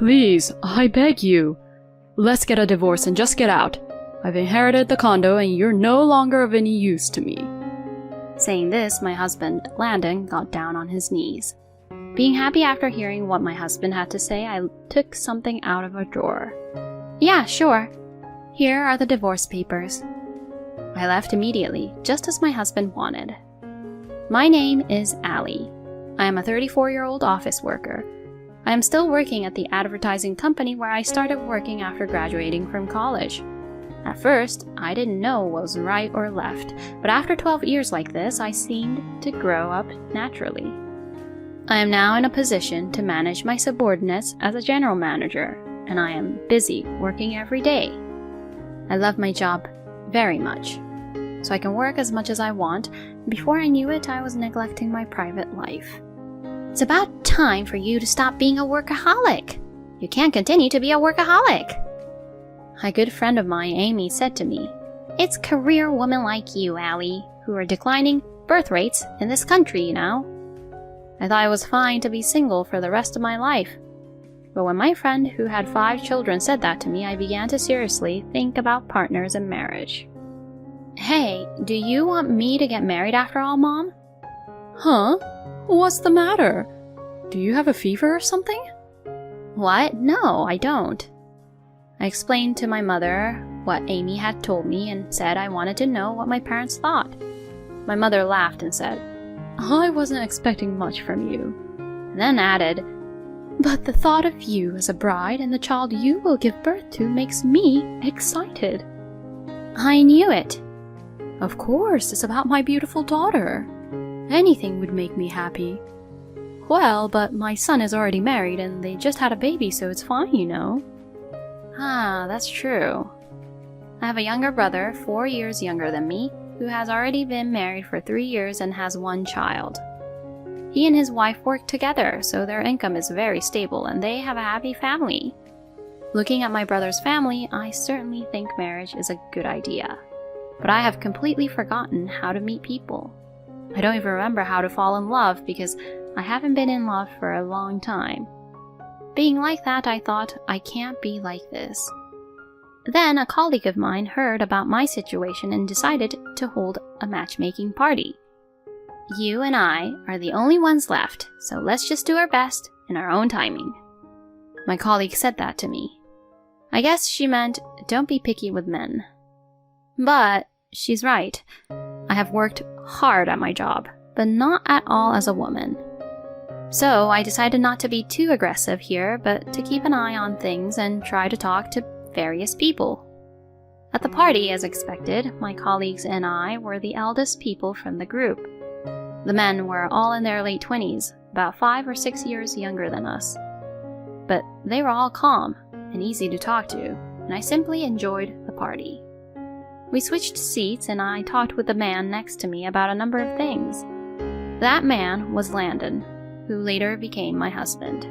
Please, I beg you. Let's get a divorce and just get out. I've inherited the condo and you're no longer of any use to me. Saying this, my husband, Landon, got down on his knees. Being happy after hearing what my husband had to say, I took something out of a drawer. Yeah, sure. Here are the divorce papers. I left immediately, just as my husband wanted. My name is Allie. I am a 34-year-old office worker. I am still working at the advertising company where I started working after graduating from college. At first, I didn't know what was right or left, but after 12 years like this, I seemed to grow up naturally. I am now in a position to manage my subordinates as a general manager, and I am busy working every day. I love my job very much, so I can work as much as I want. Before I knew it, I was neglecting my private life. It's about time for you to stop being a workaholic. You can't continue to be a workaholic. A good friend of mine, Amy, said to me, "It's career women like you, Allie, who are declining birth rates in this country, you know." I thought it was fine to be single for the rest of my life. But when my friend who had 5 children said that to me, I began to seriously think about partners and marriage. Hey, do you want me to get married after all, Mom? Huh? What's the matter? Do you have a fever or something? What? No, I don't. I explained to my mother what Amy had told me and said I wanted to know what my parents thought. My mother laughed and said, I wasn't expecting much from you. And then added, "But the thought of you as a bride and the child you will give birth to makes me excited." I knew it. Of course, it's about my beautiful daughter. Anything would make me happy. Well, but my son is already married and they just had a baby, so it's fine, you know. Ah, that's true. I have a younger brother, 4 years younger than me, who has already been married for 3 years and has 1 child. He and his wife work together, so their income is very stable and they have a happy family. Looking at my brother's family, I certainly think marriage is a good idea. But I have completely forgotten how to meet people. I don't even remember how to fall in love because I haven't been in love for a long time. Being like that, I thought, I can't be like this. Then a colleague of mine heard about my situation and decided to hold a matchmaking party. You and I are the only ones left, so let's just do our best in our own timing. My colleague said that to me. I guess she meant, don't be picky with men. But she's right. I have worked hard at my job, but not at all as a woman. So I decided not to be too aggressive here, but to keep an eye on things and try to talk to various people. At the party, as expected, my colleagues and I were the eldest people from the group. The men were all in their late 20s, about 5 or 6 years younger than us. But they were all calm and easy to talk to, and I simply enjoyed the party. We switched seats and I talked with the man next to me about a number of things. That man was Landon, who later became my husband.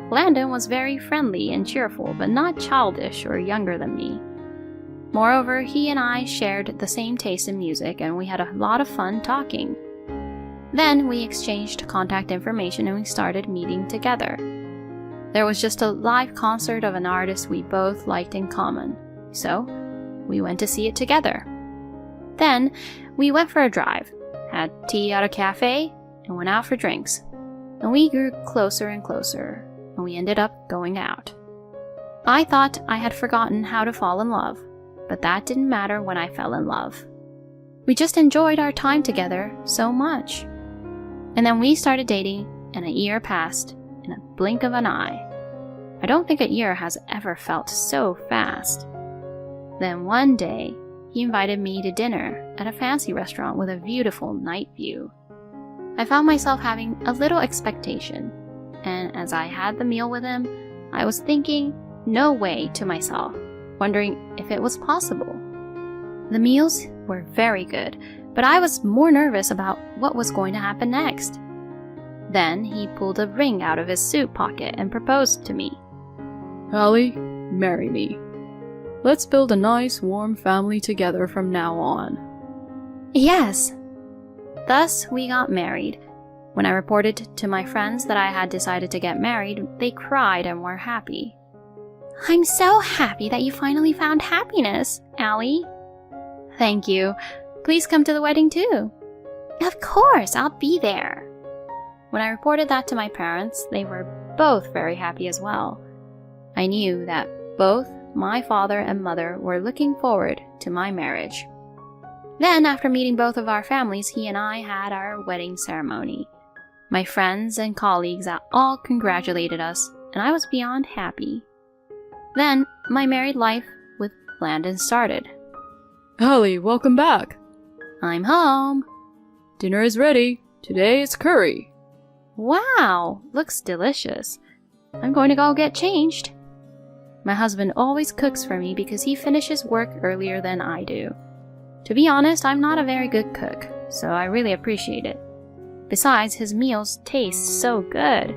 Landon was very friendly and cheerful, but not childish or younger than me. Moreover, he and I shared the same taste in music and we had a lot of fun talking. Then we exchanged contact information and we started meeting together. There was just a live concert of an artist we both liked in common, so we went to see it together. Then we went for a drive, had tea at a cafe, and went out for drinks. And we grew closer and closer, and we ended up going out. I thought I had forgotten how to fall in love, but that didn't matter when I fell in love. We just enjoyed our time together so much. And then we started dating, and a year passed in a blink of an eye. I don't think a year has ever felt so fast. Then one day, he invited me to dinner at a fancy restaurant with a beautiful night view. I found myself having a little expectation, and as I had the meal with him, I was thinking, no way, to myself, wondering if it was possible. The meals were very good, but I was more nervous about what was going to happen next. Then he pulled a ring out of his suit pocket and proposed to me. Allie, marry me. Let's build a nice, warm family together from now on. Yes. Thus we got married. When I reported to my friends that I had decided to get married, they cried and were happy. "I'm so happy that you finally found happiness, Allie." "Thank you. Please come to the wedding too." "Of course, I'll be there." When I reported that to my parents, they were both very happy as well. I knew that both my father and mother were looking forward to my marriage. Then, after meeting both of our families, he and I had our wedding ceremony. My friends and colleagues all congratulated us, and I was beyond happy. Then, my married life with Landon started. Allie, welcome back. I'm home. Dinner is ready. Today it's curry. Wow, looks delicious. I'm going to go get changed. My husband always cooks for me because he finishes work earlier than I do. To be honest, I'm not a very good cook, so I really appreciate it. Besides, his meals taste so good.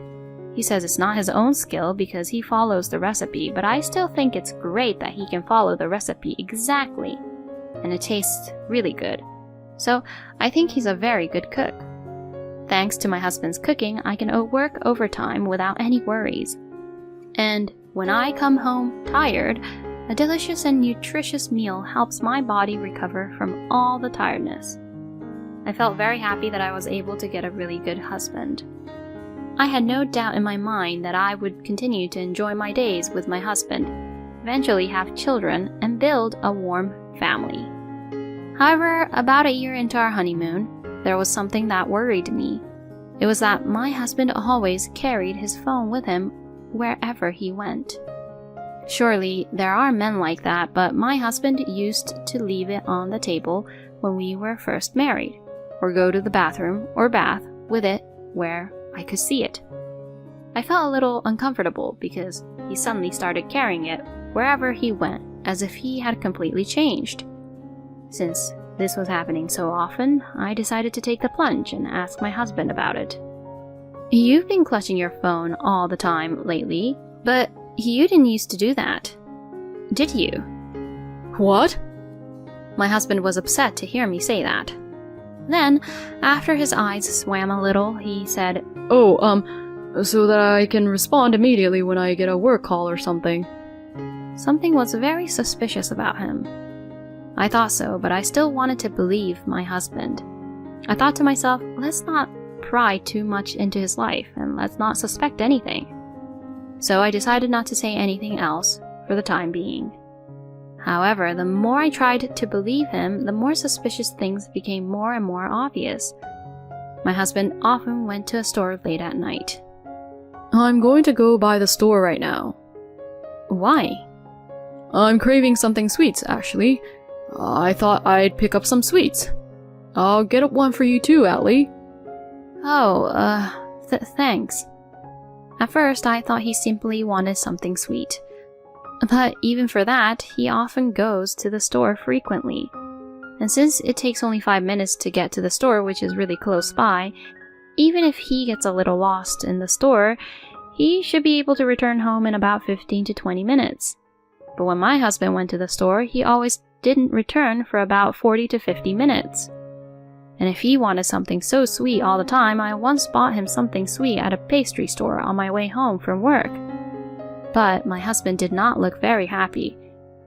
He says it's not his own skill because he follows the recipe, but I still think it's great that he can follow the recipe exactly, and it tastes really good. So I think he's a very good cook. Thanks to my husband's cooking, I can work overtime without any worries. And when I come home tired, a delicious and nutritious meal helps my body recover from all the tiredness. I felt very happy that I was able to get a really good husband. I had no doubt in my mind that I would continue to enjoy my days with my husband, eventually have children, and build a warm family. However, about a year into our honeymoon, there was something that worried me. It was that my husband always carried his phone with him wherever he went. Surely there are men like that, but my husband used to leave it on the table when we were first married, or go to the bathroom or bath with it where I could see it. I felt a little uncomfortable because he suddenly started carrying it wherever he went, as if he had completely changed. Since this was happening so often, I decided to take the plunge and ask my husband about it. "You've been clutching your phone all the time lately, but you didn't used to do that, did you?" What? My husband was upset to hear me say that. Then, after his eyes swam a little, he said, So that I can respond immediately when I get a work call or something. Something was very suspicious about him. I thought so, but I still wanted to believe my husband. I thought to myself, let's not pry too much into his life, and let's not suspect anything. So I decided not to say anything else for the time being. However, the more I tried to believe him, the more suspicious things became more and more obvious. My husband often went to a store late at night. I'm going to go by the store right now. Why? I'm craving something sweets, actually. I thought I'd pick up some sweets. I'll get one for you too, Allie. Thanks. At first, I thought he simply wanted something sweet. But even for that, he often goes to the store frequently. And since it takes only 5 minutes to get to the store, which is really close by, even if he gets a little lost in the store, he should be able to return home in about 15 to 20 minutes. But when my husband went to the store, he always didn't return for about 40 to 50 minutes. And if he wanted something so sweet all the time, I once bought him something sweet at a pastry store on my way home from work. But my husband did not look very happy,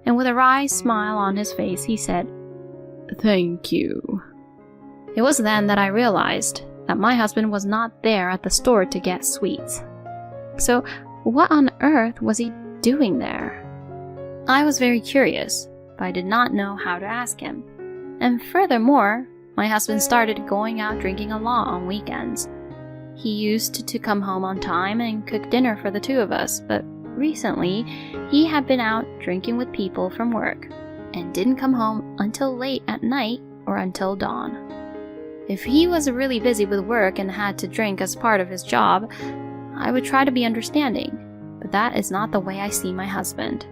and with a wry smile on his face, he said, "Thank you." It was then that I realized that my husband was not there at the store to get sweets. So what on earth was he doing there? I was very curious, but I did not know how to ask him. And furthermore, my husband started going out drinking a lot on weekends. He used to come home on time and cook dinner for the two of us, but recently he had been out drinking with people from work and didn't come home until late at night or until dawn. If he was really busy with work and had to drink as part of his job, I would try to be understanding, but that is not the way I see my husband.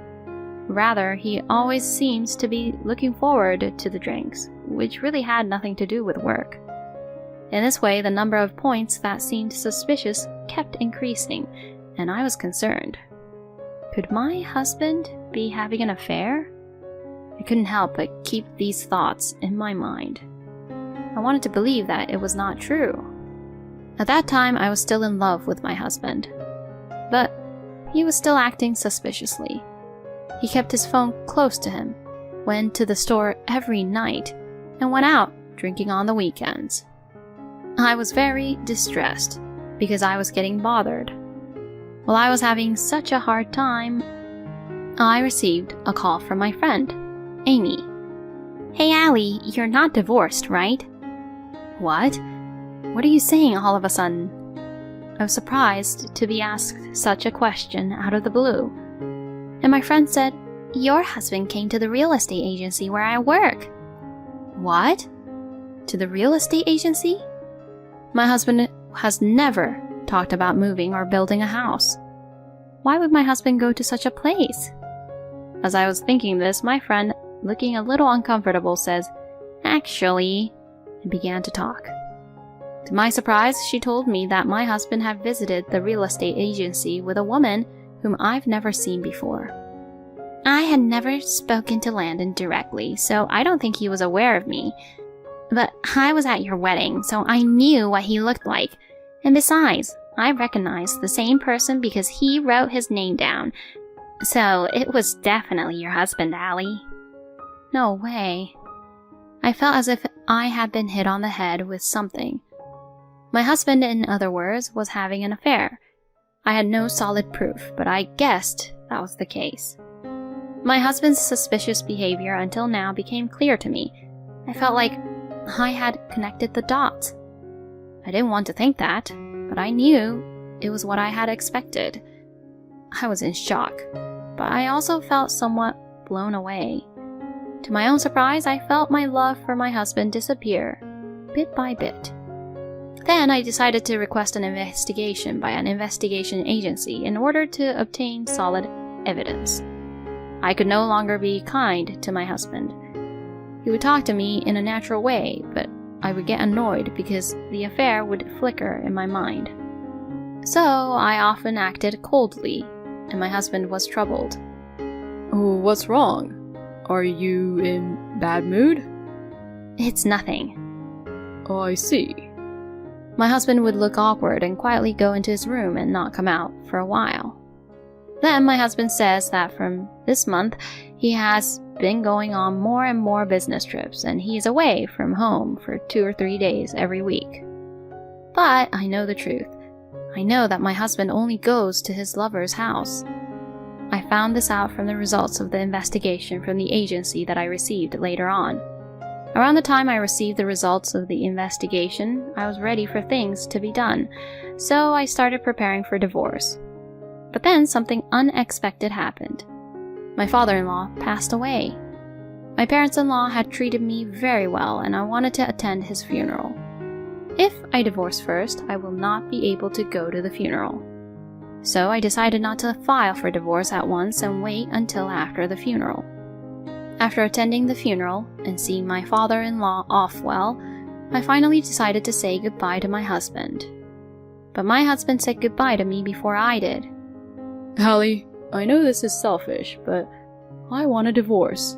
Rather, he always seems to be looking forward to the drinks, which really had nothing to do with work. In this way, the number of points that seemed suspicious kept increasing, and I was concerned. Could my husband be having an affair? I couldn't help but keep these thoughts in my mind. I wanted to believe that it was not true. At that time, I was still in love with my husband, but he was still acting suspiciously. He kept his phone close to him, went to the store every night, and went out drinking on the weekends. I was very distressed because I was getting bothered. While I was having such a hard time, I received a call from my friend, Amy. "Hey Allie, you're not divorced, right?" "What? What are you saying all of a sudden?" I was surprised to be asked such a question out of the blue. And my friend said, "Your husband came to the real estate agency where I work." "What? To the real estate agency?" My husband has never talked about moving or building a house. Why would my husband go to such a place? As I was thinking this, my friend, looking a little uncomfortable, says, "Actually," and began to talk. To my surprise, she told me that my husband had visited the real estate agency with a woman whom I've never seen before. I had never spoken to Landon directly, so I don't think he was aware of me. But I was at your wedding, so I knew what he looked like. And besides, I recognized the same person because he wrote his name down. So it was definitely your husband, Allie. No way. I felt as if I had been hit on the head with something. My husband, in other words, was having an affair. I had no solid proof, but I guessed that was the case. My husband's suspicious behavior until now became clear to me. I felt like I had connected the dots. I didn't want to think that, but I knew it was what I had expected. I was in shock, but I also felt somewhat blown away. To my own surprise, I felt my love for my husband disappear, bit by bit. Then I decided to request an investigation by an investigation agency in order to obtain solid evidence. I could no longer be kind to my husband. He would talk to me in a natural way, but I would get annoyed because the affair would flicker in my mind. So I often acted coldly, and my husband was troubled. "Oh, what's wrong? Are you in bad mood?" "It's nothing." "Oh, I see." My husband would look awkward and quietly go into his room and not come out for a while. Then my husband says that from this month, he has been going on more and more business trips, and he is away from home for 2 or 3 days every week. But I know the truth. I know that my husband only goes to his lover's house. I found this out from the results of the investigation from the agency that I received later on. Around the time I received the results of the investigation, I was ready for things to be done, so I started preparing for divorce. But then something unexpected happened. My father-in-law passed away. My parents-in-law had treated me very well, and I wanted to attend his funeral. If I divorce first, I will not be able to go to the funeral. So I decided not to file for divorce at once and wait until after the funeral. After attending the funeral and seeing my father-in-law off well, I finally decided to say goodbye to my husband. But my husband said goodbye to me before I did. "Allie, I know this is selfish, but I want a divorce."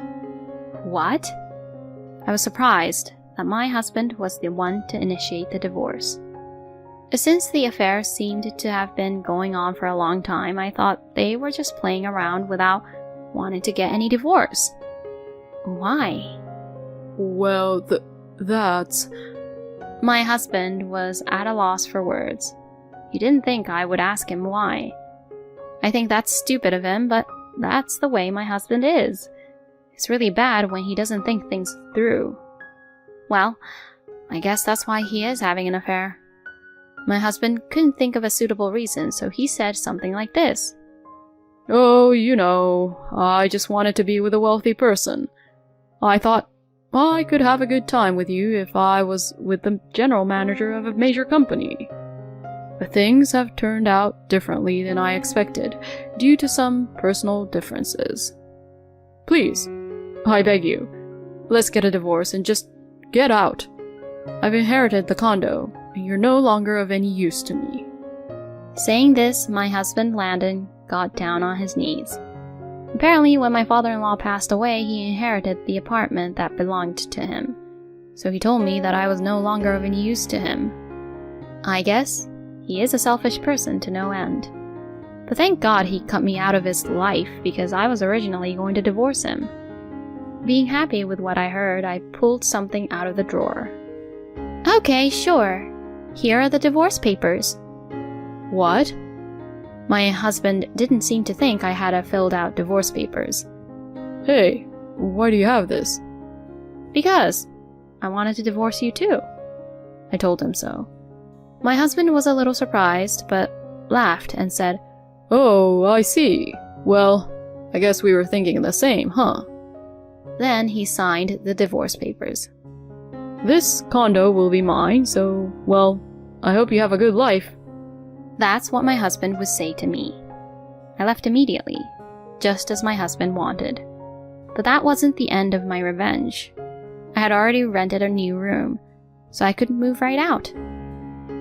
"What?" I was surprised that my husband was the one to initiate the divorce. Since the affair seemed to have been going on for a long time, I thought they were just playing around without wanting to get any divorce. Why? "Well, that's..." My husband was at a loss for words. He didn't think I would ask him why. I think that's stupid of him, but that's the way my husband is. It's really bad when he doesn't think things through. Well, I guess that's why he is having an affair. My husband couldn't think of a suitable reason, so he said something like this. "Oh, you know, I just wanted to be with a wealthy person. I thought I could have a good time with you if I was with the general manager of a major company. But things have turned out differently than I expected, due to some personal differences. Please, I beg you, let's get a divorce and just get out. I've inherited the condo, and you're no longer of any use to me." Saying this, my husband Landon got down on his knees. Apparently, when my father-in-law passed away, he inherited the apartment that belonged to him. So he told me that I was no longer of any use to him. I guess he is a selfish person to no end. But thank God he cut me out of his life because I was originally going to divorce him. Being happy with what I heard, I pulled something out of the drawer. Okay, sure. Here are the divorce papers. What? My husband didn't seem to think I had filled out divorce papers. Hey, why do you have this? Because I wanted to divorce you too. I told him so. My husband was a little surprised, but laughed and said, Oh, I see. Well, I guess we were thinking the same, huh? Then he signed the divorce papers. This condo will be mine, so, well, I hope you have a good life. That's what my husband would say to me. I left immediately, just as my husband wanted. But that wasn't the end of my revenge. I had already rented a new room, so I could move right out.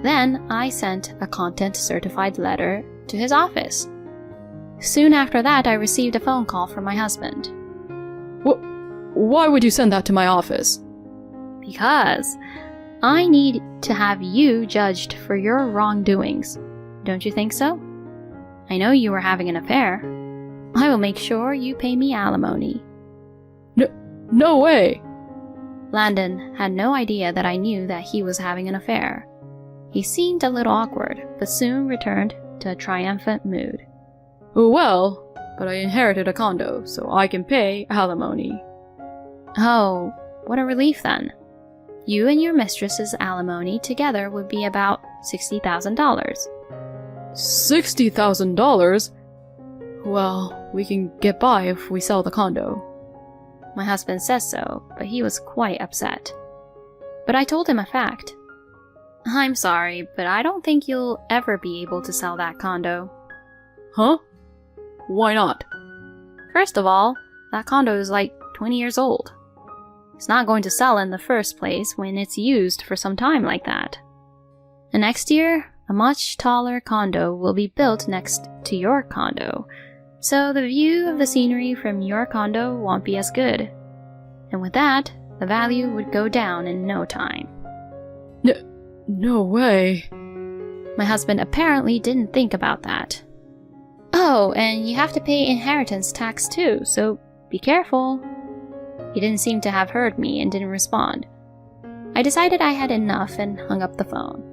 Then I sent a content-certified letter to his office. Soon after that, I received a phone call from my husband. Why would you send that to my office? Because I need to have you judged for your wrongdoings. Don't you think so? I know you were having an affair. I will make sure you pay me alimony. No way! Landon had no idea that I knew that he was having an affair. He seemed a little awkward, but soon returned to a triumphant mood. Well, but I inherited a condo, so I can pay alimony. Oh, what a relief then. You and your mistress's alimony together would be about $60,000. $60,000? Well, we can get by if we sell the condo. My husband says so, but he was quite upset. But I told him a fact. I'm sorry, but I don't think you'll ever be able to sell that condo. Huh? Why not? First of all, that condo is like 20 years old. It's not going to sell in the first place when it's used for some time like that. And next year, a much taller condo will be built next to your condo, so the view of the scenery from your condo won't be as good. And with that, the value would go down in no time. No way. My husband apparently didn't think about that. Oh, and you have to pay inheritance tax too, so be careful. He didn't seem to have heard me and didn't respond. I decided I had enough and hung up the phone.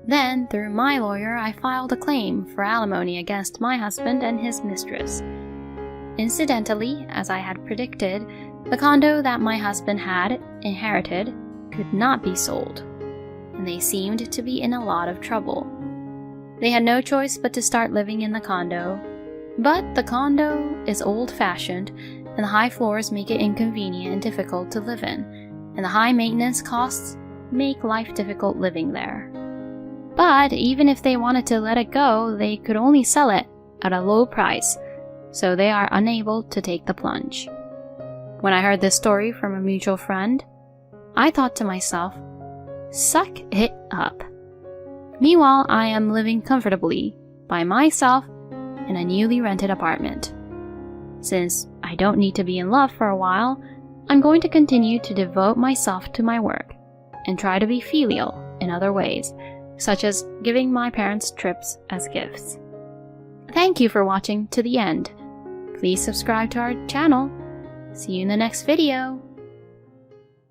Then, through my lawyer, I filed a claim for alimony against my husband and his mistress. Incidentally, as I had predicted, the condo that my husband had inherited could not be sold, and they seemed to be in a lot of trouble. They had no choice but to start living in the condo, but the condo is old-fashioned, and the high floors make it inconvenient and difficult to live in, and the high maintenance costs make life difficult living there. But even if they wanted to let it go, they could only sell it at a low price, so they are unable to take the plunge. When I heard this story from a mutual friend, I thought to myself, suck it up. Meanwhile, I am living comfortably by myself in a newly rented apartment. Since I don't need to be in love for a while, I'm going to continue to devote myself to my work and try to be filial in other ways, such as giving my parents trips as gifts. Thank you for watching to the end. Please subscribe to our channel. See you in the next video.